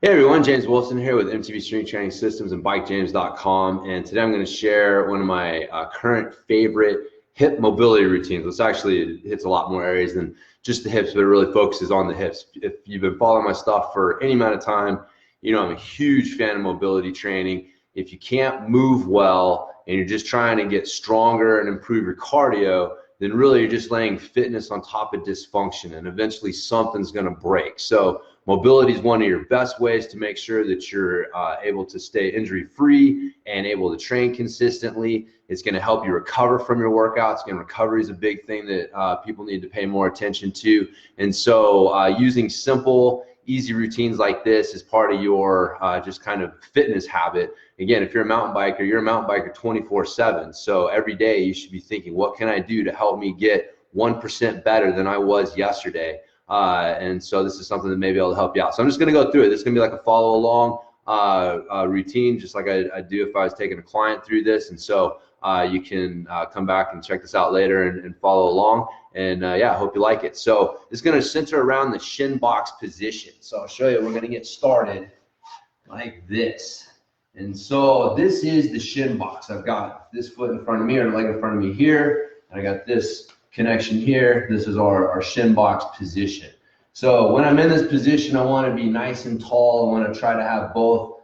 Hey everyone, James Wilson here with MTV Strength Training Systems and BikeJames.com, and today I'm going to share one of my current favorite hip mobility routines. This actually hits a lot more areas than just the hips, but it really focuses on the hips. If you've been following my stuff for any amount of time, you know I'm a huge fan of mobility training. If you can't move well and you're just trying to get stronger and improve your cardio, then really you're just laying fitness on top of dysfunction, and eventually something's going to break. So mobility is one of your best ways to make sure that you're able to stay injury-free and able to train consistently. It's going to help you recover from your workouts. Again, recovery is a big thing that people need to pay more attention to. And so using simple, easy routines like this is part of your just kind of fitness habit. Again, if you're a mountain biker, you're a mountain biker 24/7. So every day you should be thinking, what can I do to help me get 1% better than I was yesterday? And so this is something that maybe will help you out. So I'm just going to go through it. This is going to be like a follow along routine, just like I do if I was taking a client through this. And so you can come back and check this out later and follow along. And yeah, I hope you like it. So it's going to center around the Shin Box position. So I'll show you. We're going to get started like this. And so this is the Shin Box. I've got this foot in front of me or leg in front of me here, and I got this connection here. This is our Shim Box position. So when I'm in this position, I want to be nice and tall. I want to try to have both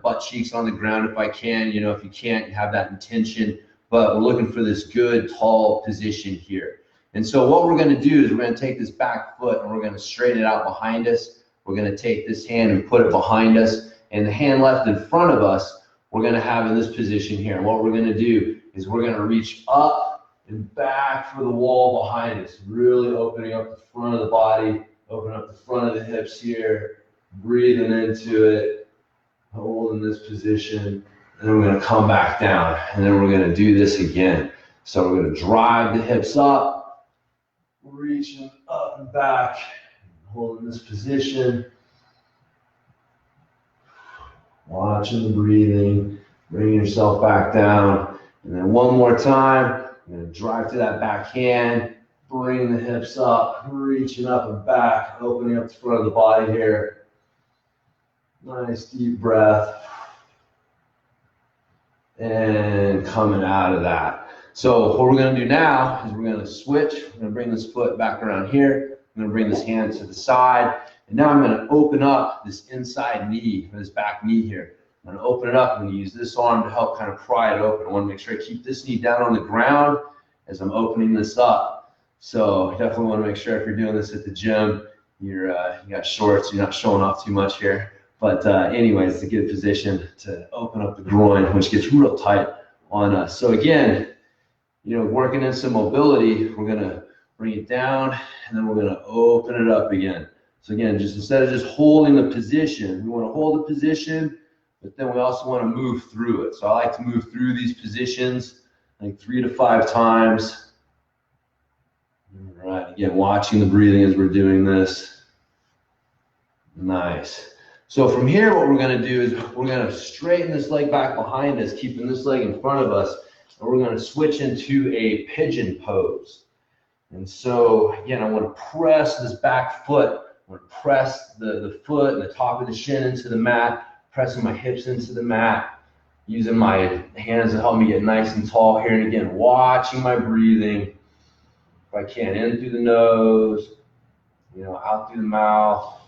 butt cheeks on the ground if I can. You know, if you can't, you have that intention, but we're looking for this good tall position here. And so what we're going to do is we're going to take this back foot and we're going to straighten it out behind us. We're going to take this hand and put it behind us, and the hand left in front of us we're going to have in this position here. And what we're going to do is we're going to reach up and back for the wall behind us, really opening up the front of the body, open up the front of the hips here, breathing into it, holding this position, and then we're going to come back down, and then we're going to do this again. So we're going to drive the hips up, reaching up and back, holding this position, watching the breathing, bringing yourself back down, and then one more time. I'm going to drive to that back hand, bring the hips up, reaching up and back, opening up the front of the body here. Nice deep breath. And coming out of that. So what we're going to do now is we're going to switch. We're going to bring this foot back around here. I'm going to bring this hand to the side. And now I'm going to open up this inside knee, or this back knee here. I'm going to open it up. I'm going to use this arm to help kind of pry it open. I want to make sure I keep this knee down on the ground as I'm opening this up. So definitely want to make sure if you're doing this at the gym, you got shorts, you're not showing off too much here. But anyways, it's a good position to open up the groin, which gets real tight on us. So again, you know, working in some mobility, we're going to bring it down, and then we're going to open it up again. So again, just instead of just holding the position, we want to hold the position, but then we also want to move through it. So I like to move through these positions like 3 to 5 times. All right, again, watching the breathing as we're doing this. Nice. So from here, what we're going to do is we're going to straighten this leg back behind us, keeping this leg in front of us, and we're going to switch into a pigeon pose. And so again, I want to press this back foot. I want to press the foot and the top of the shin into the mat, pressing my hips into the mat, using my hands to help me get nice and tall here. And again, watching my breathing. If I can, in through the nose, you know, out through the mouth.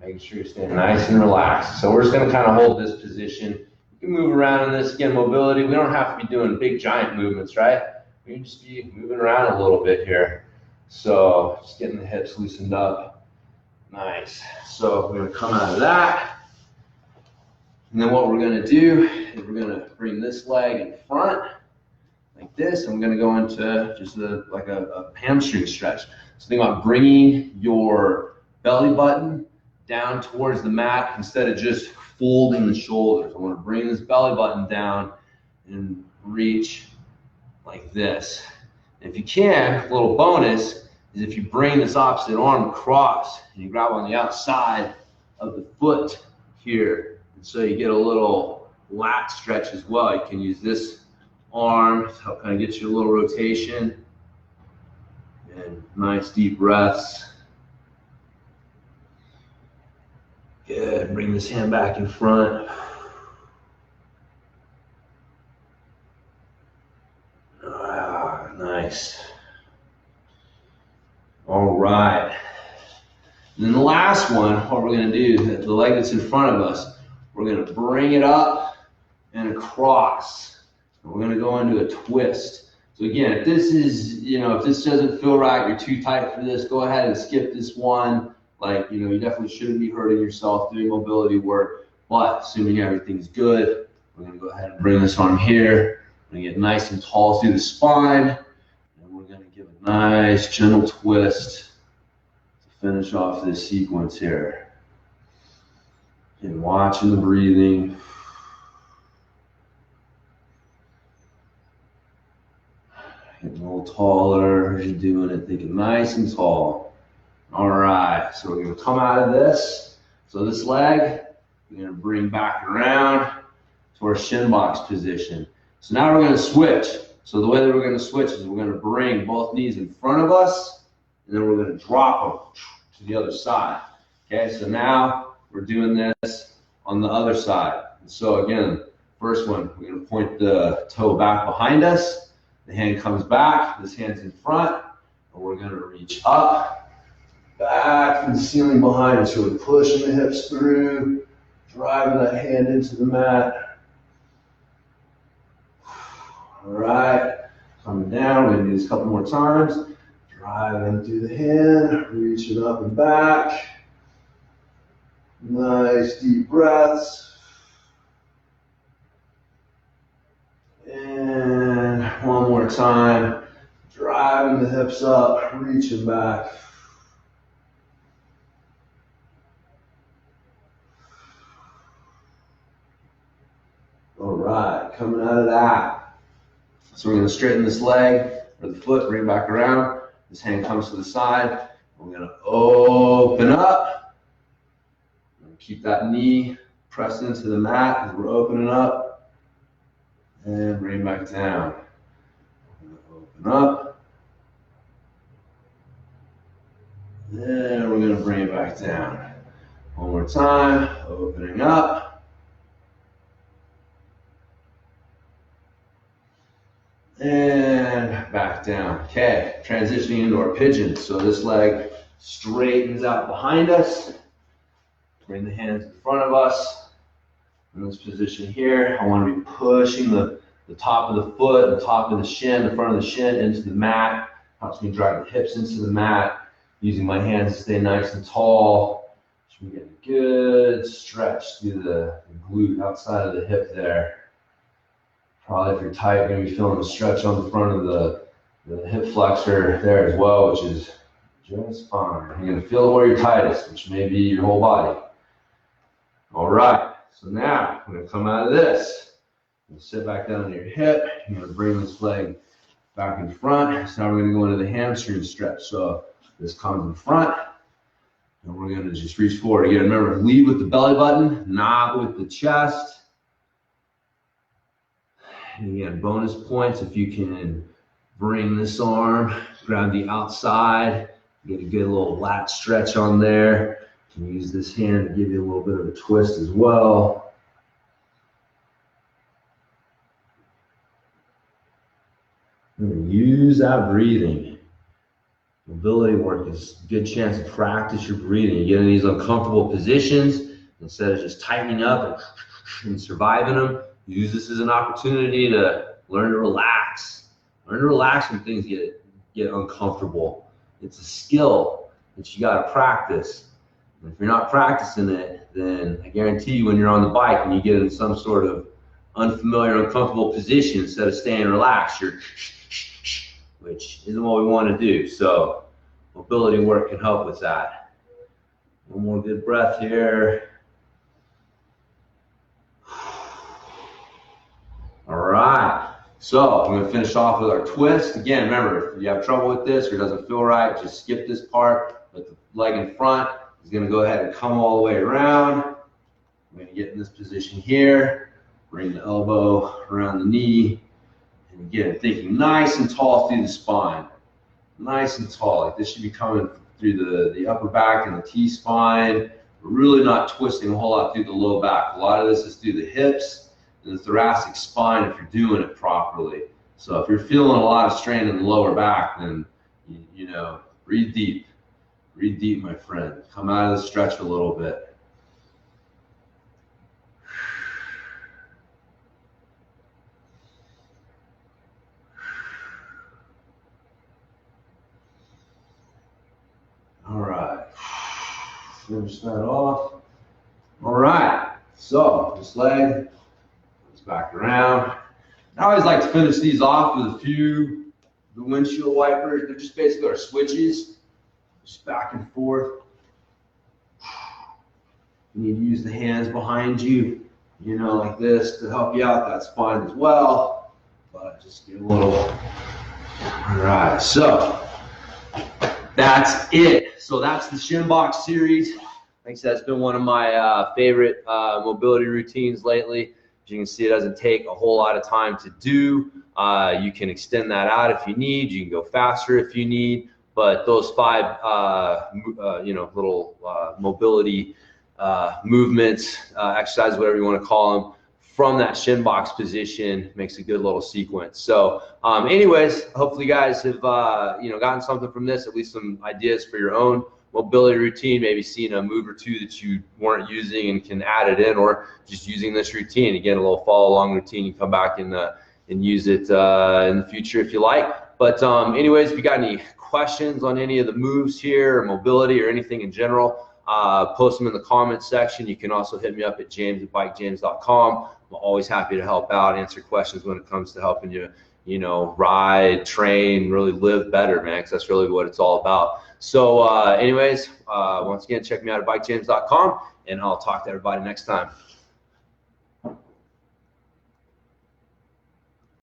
Making sure you're staying nice and relaxed. So we're just going to kind of hold this position. You can move around in this. Again, mobility. We don't have to be doing big giant movements, right? We can just be moving around a little bit here. So just getting the hips loosened up. Nice. So we're going to come out of that. And then what we're going to do is we're going to bring this leg in front like this. And we're going to go into just like a hamstring stretch. So think about bringing your belly button down towards the mat instead of just folding the shoulders. I want to bring this belly button down and reach like this. And if you can, a little bonus is if you bring this opposite arm across and you grab on the outside of the foot here, and so you get a little lat stretch as well. You can use this arm to help kind of get you a little rotation, and nice deep breaths. Good. Bring this hand back in front. Ah, nice. All right. And then the last one, what we're going to do, the leg that's in front of us, we're going to bring it up and across. And we're going to go into a twist. So again, if this is, if this doesn't feel right, you're too tight for this, go ahead and skip this one. Like, you definitely shouldn't be hurting yourself doing mobility work. But assuming everything's good, we're going to go ahead and bring this arm here. We're going to get nice and tall through the spine. And we're going to give a nice gentle twist to finish off this sequence here. And watching the breathing. Getting a little taller as you're doing it, thinking nice and tall. All right, so we're going to come out of this. So this leg, we're going to bring back around to our Shin Box position. So now we're going to switch. So the way that we're going to switch is we're going to bring both knees in front of us, and then we're going to drop them to the other side. Okay, so now we're doing this on the other side. And so again, first one, we're going to point the toe back behind us. The hand comes back, this hand's in front, and we're going to reach up, back from the ceiling behind us. So we're pushing the hips through, driving that hand into the mat. All right, coming down, we're going to do this a couple more times. Driving through the hand, reaching up and back. Nice deep breaths. And one more time, driving the hips up, reaching back. All right, coming out of that. So we're going to straighten this leg or the foot, bring it back around. This hand comes to the side. We're going to open up. Keep that knee pressed into the mat as we're opening up. And bring it back down. Open up. Then we're going to bring it back down. One more time. Opening up. And back down. Okay, transitioning into our pigeon. So this leg straightens out behind us. Bring the hands in front of us. In this position here, I want to be pushing the top of the foot, the top of the shin, the front of the shin into the mat. Helps me drive the hips into the mat. Using my hands to stay nice and tall. So we get a good stretch through the glute outside of the hip there. Probably if you're tight, you're going to be feeling a stretch on the front of the hip flexor there as well, which is just fine. You're going to feel it where you're tightest, which may be your whole body. All right. So now we're going to come out of this. You'll sit back down on your hip. You're going to bring this leg back in front. So now we're going to go into the hamstring stretch. So this comes in front, and we're going to just reach forward. Again, remember, lead with the belly button, not with the chest. And again, bonus points if you can bring this arm, grab the outside, get a good little lat stretch on there. You can use this hand to give you a little bit of a twist as well. Use that breathing. Mobility work is a good chance to practice your breathing. You get in these uncomfortable positions, instead of just tightening up and surviving them, use this as an opportunity to learn to relax. Learn to relax when things get uncomfortable. It's a skill that you got to practice. And if you're not practicing it, then I guarantee you when you're on the bike and you get in some sort of unfamiliar, uncomfortable position, instead of staying relaxed, you're which isn't what we want to do. So mobility work can help with that. One more good breath here. All right. So I'm going to finish off with our twist. Again, remember, if you have trouble with this or it doesn't feel right, just skip this part. Let the leg in front is going to go ahead and come all the way around. I'm going to get in this position here. Bring the elbow around the knee. And again, thinking nice and tall through the spine. Nice and tall. Like this should be coming through the upper back and the T-spine. We're really not twisting a whole lot through the low back. A lot of this is through the hips and the thoracic spine if you're doing it properly. So if you're feeling a lot of strain in the lower back, then, you know, breathe deep. Breathe deep, my friend. Come out of the stretch a little bit. All right. Finish that off. All right. So this leg goes back around. I always like to finish these off with a few the windshield wipers. They're just basically our switches, just back and forth. You need to use the hands behind you, you know, like this to help you out. That's fine as well, but just get a little. All right, so that's it. So that's the Shim Box series. Like I said, it's been one of my favorite mobility routines lately. As you can see, it doesn't take a whole lot of time to do. You can extend that out if you need. You can go faster if you need. But those 5, you know, little mobility movements, exercises, whatever you want to call them, from that Shin Box position makes a good little sequence. So, anyways, hopefully you guys have you know, gotten something from this, at least some ideas for your own mobility routine, maybe seeing a move or two that you weren't using and can add it in, or just using this routine. Again, a little follow along routine. You come back and use it in the future if you like. But anyways, if you got any questions on any of the moves here, or mobility, or anything in general, post them in the comments section. You can also hit me up at james@bikejames.com. I'm always happy to help out, answer questions when it comes to helping you, you know, ride, train, really live better, man, because that's really what it's all about. So anyways, once again, check me out at bikejames.com, and I'll talk to everybody next time.